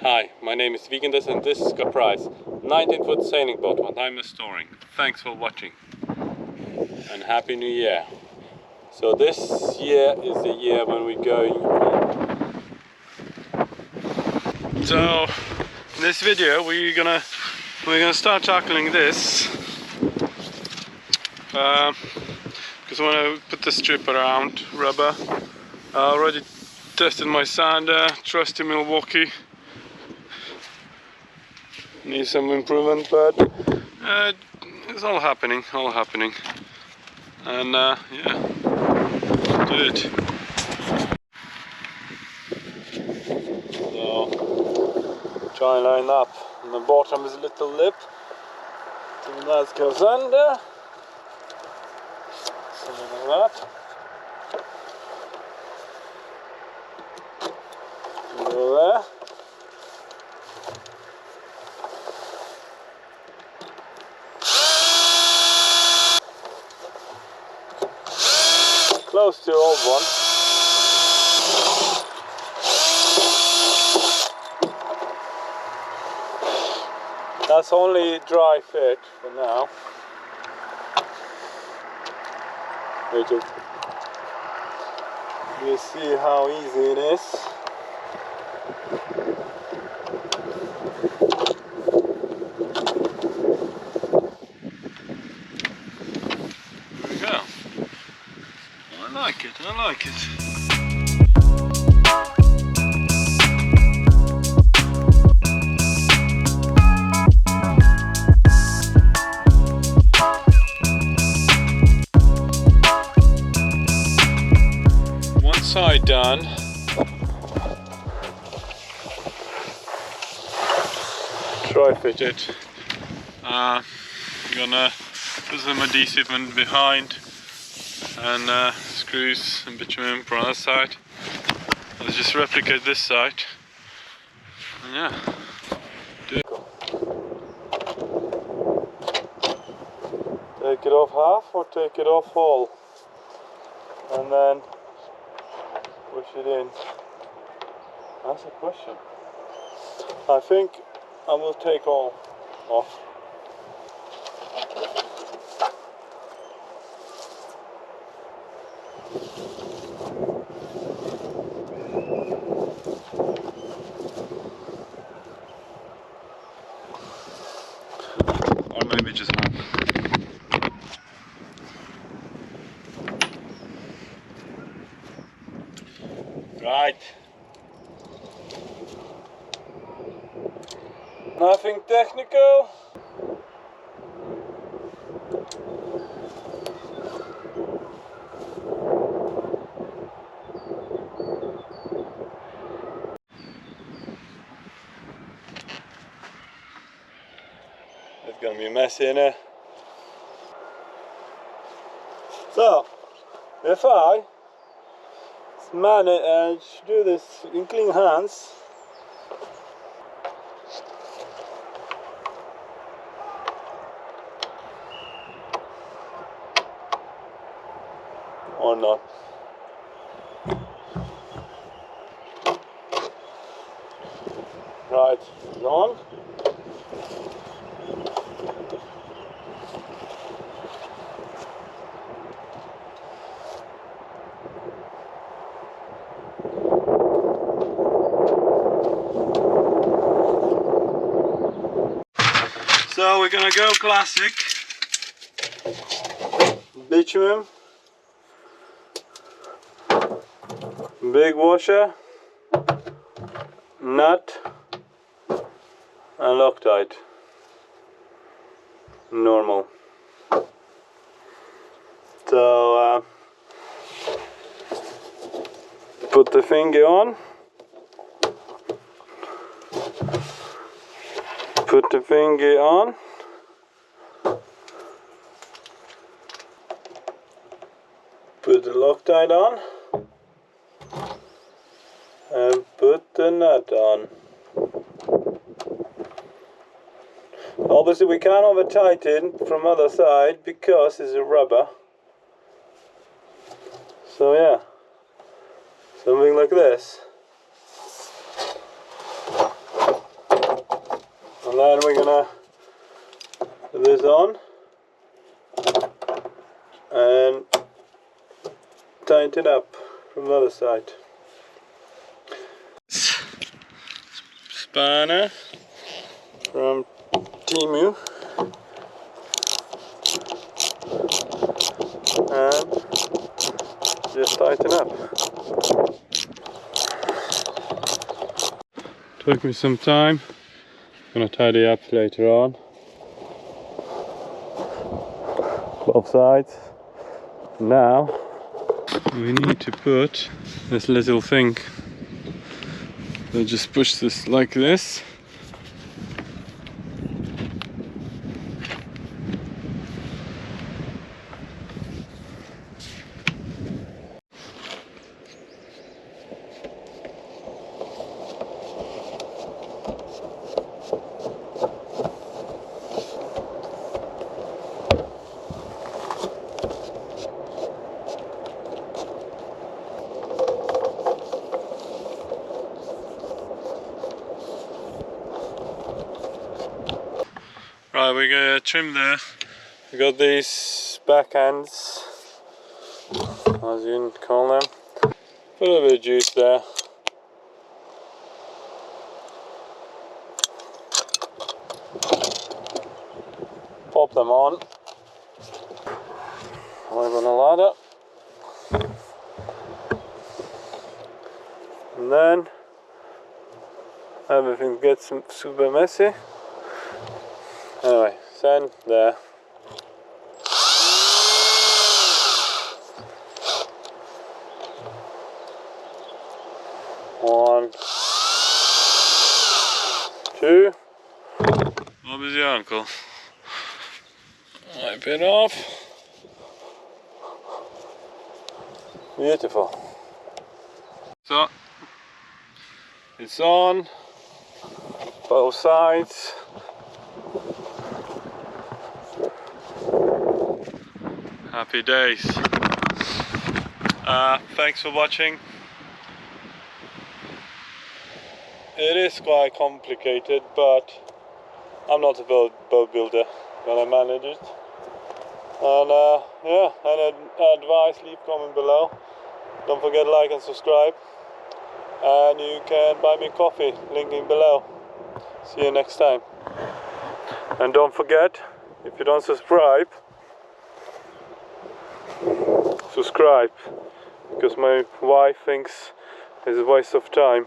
Hi, my name is Vigendes and this is Caprice, 19-foot sailing boat what I'm restoring. Thanks for watching and Happy New Year. So this year is the year when we're going. So in this video we're gonna start tackling this because I want to put the strip around rubber. I already tested my sander, trusty Milwaukee. Needs some improvement, but it's all happening, and yeah, do it. So try and line up, and the bottom is a little lip, so that goes under, something like that. Go there. Close to your old one. That's only dry fit for now. You see how easy it is. There we go. I like it. One side done. Try fit it. Gonna put some adhesive in behind and screws and bitumen for other side. Let's just replicate this side. And yeah, do it. Take it off half or take it off whole, and then push it in. That's a question. I think I will take all off. Or maybe just one. Right. Nothing technical. It's gonna be messy, innit? So, if I manage to do this in clean hands, or not. Right, it's on. So we're gonna go classic. Bitumen. Big washer. Nut. And Loctite. Normal. So put the finger on. Put the finger on. Put the Loctite on. And put the nut on. Obviously we can't over tighten from other side because it's a rubber. So yeah, something like this. And then we're gonna put this on and tighten it up from the other side. Spanner from Timu, and just tighten up. Took me some time. Gonna tidy up later on. Both sides. Now we need to put this little thing. We'll just push this like this. Right, we're gonna trim there. We got these backhands, as you can call them. Put a little bit of juice there. Pop them on. I'm on a ladder. And then everything gets super messy. Anyway, sand there. One, two. What was your uncle? Wipe it off. Beautiful. So it's on both sides. Happy days. Thanks for watching. It is quite complicated, but I'm not a boat builder, but I manage it. And yeah, any advice, leave comment below. Don't forget to like and subscribe. And you can buy me coffee, linking below. See you next time. And don't forget, if you don't subscribe, because my wife thinks it's a waste of time.